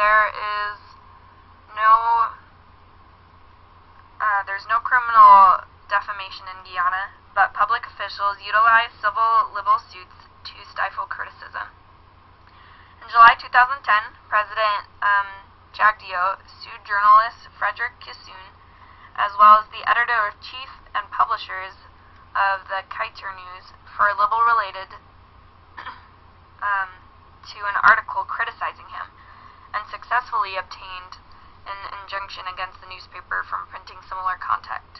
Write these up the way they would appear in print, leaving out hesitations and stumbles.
There is no, there's no criminal defamation in Guyana, but public officials utilize civil libel suits to stifle criticism. In July 2010, President Jagdeo sued journalist Frederick Kissoon, as well as the editor-in-chief and publishers of the Kaiser News, for libel related to an article criticizing him, and successfully obtained an injunction against the newspaper from printing similar content.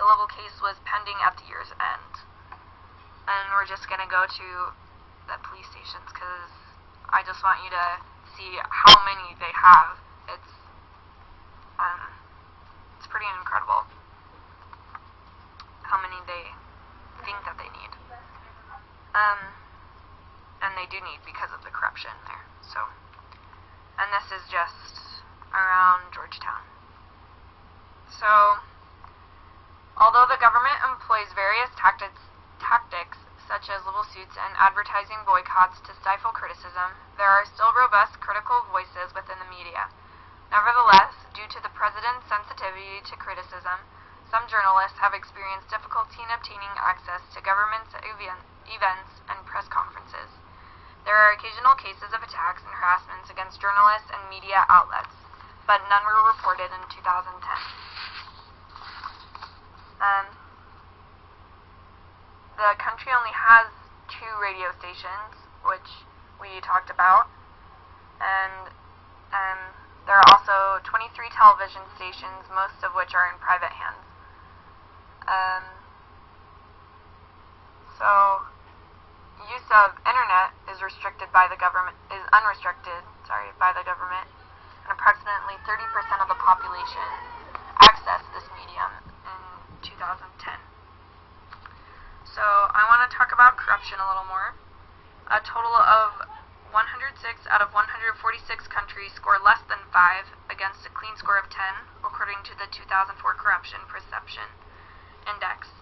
The libel case was pending at the year's end. And we're just going to go to the police stations because I just want you to see how many they have. It's pretty incredible how many they think that they need. And they do need because of the corruption there. So, and this is just around Georgetown. So, although the government employs various tactics such as libel suits and advertising boycotts to stifle criticism, there are still robust critical voices within the media. Nevertheless, due to the president's sensitivity to criticism, some journalists have experienced difficulty in obtaining access to government events and press conferences. There are occasional cases of attacks and harassments against journalists and media outlets, but none were reported in 2010. The country only has 2 radio stations, which we talked about, and there are also 23 television stations, most of which are in private hands. So, use of internet is unrestricted by the government, and approximately 30% of the population access this medium in 2010. So, I want to talk about corruption a little more. A total of 106 out of 146 countries score less than 5 against a clean score of 10, according to the 2004 Corruption Perception Index.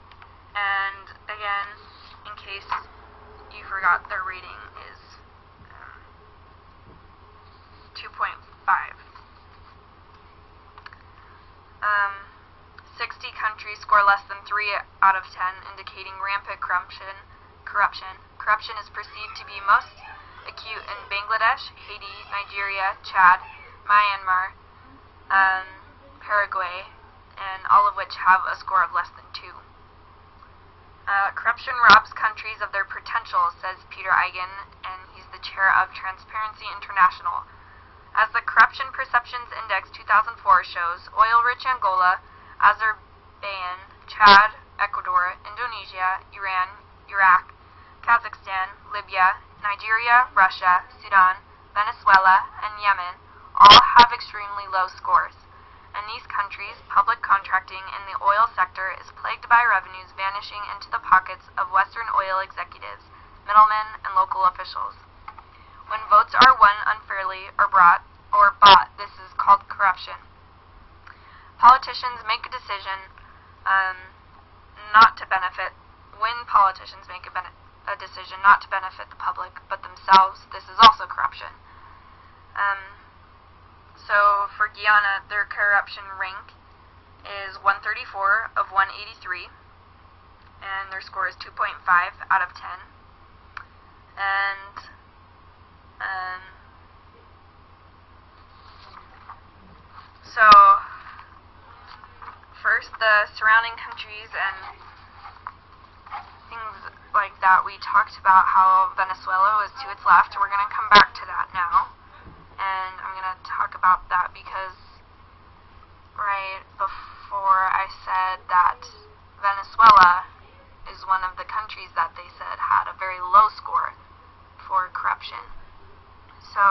And again, in case you forgot, their rating is 2.5. 60 countries score less than 3 out of 10, indicating rampant corruption. Corruption is perceived to be most acute in Bangladesh, Haiti, Nigeria, Chad, Myanmar, Paraguay, and all of which have a score of less than 2. Corruption robs countries of their potential, says Peter Eigen, and he's the chair of Transparency International. As the Corruption Perceptions Index 2004 shows, oil-rich Angola, Azerbaijan, Chad, Ecuador, Indonesia, Iran, Iraq, Kazakhstan, Libya, Nigeria, Russia, Sudan, Venezuela, and Yemen all have extremely low scores. In these countries, public contracting in the oil sector is plagued by revenues vanishing into the pockets of Western oil executives, middlemen, and local officials. When votes are won unfairly or bought, this is called corruption. Politicians make a decision when politicians make a decision not to benefit the public but themselves, this is also corruption. So for Guyana, their corruption rank is 134 of 183, and their score is 2.5 out of 10. And so first, the surrounding countries and things like that, we talked about how Venezuela was to its left. We're going to come back to that now, and I'm going to talk about that because right before I said that Venezuela is one of the countries that they said had a very low score for corruption. So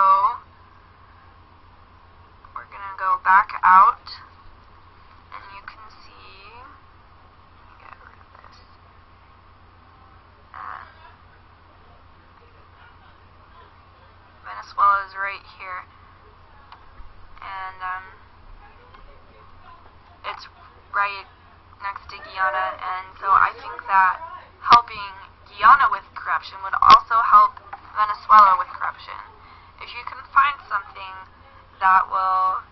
we're going to go back out, and you can see, let me get rid of this, Venezuela is right here, and it's right next to Guyana, and so I think that helping Guyana with corruption would also help Venezuela with corruption. If you can find something that will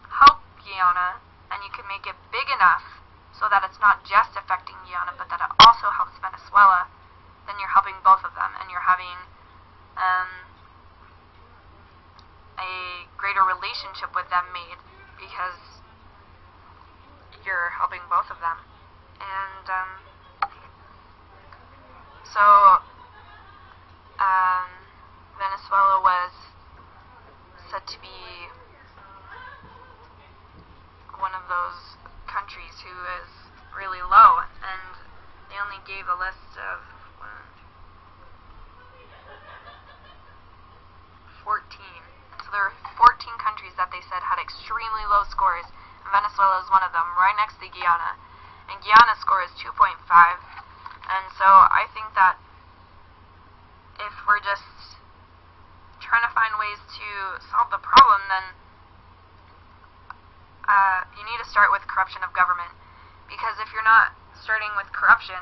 help Guyana, and you can make it big enough so that it's not just affecting Guyana, but that it also helps Venezuela, then you're helping both of them, and you're having a greater relationship with them made, because you're helping both of them. And so Venezuela was said to be one of those countries who is really low, and they only gave a list of 14. So there were 14 countries that they said had extremely low scores, and Venezuela is one of them, right next to Guyana. And Guyana's score is 2.5. And so I think that if we're just trying to find ways to solve the problem, then you need to start with corruption of government. Because if you're not starting with corruption,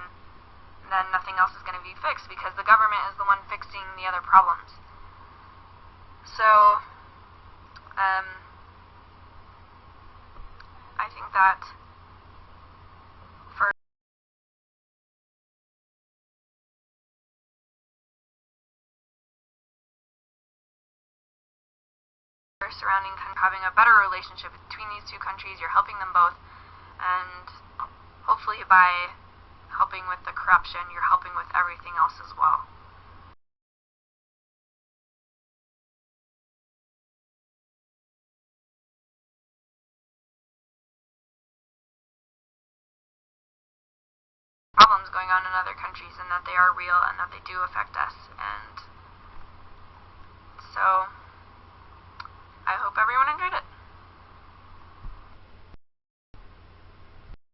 then nothing else is going to be fixed, because the government is the one fixing the other problems. So, I think that for surrounding having a better relationship between these two countries, you're helping them both, and hopefully by helping with the corruption, you're helping with everything else as well. Problems going on in other countries, and that they are real, and that they do affect us, and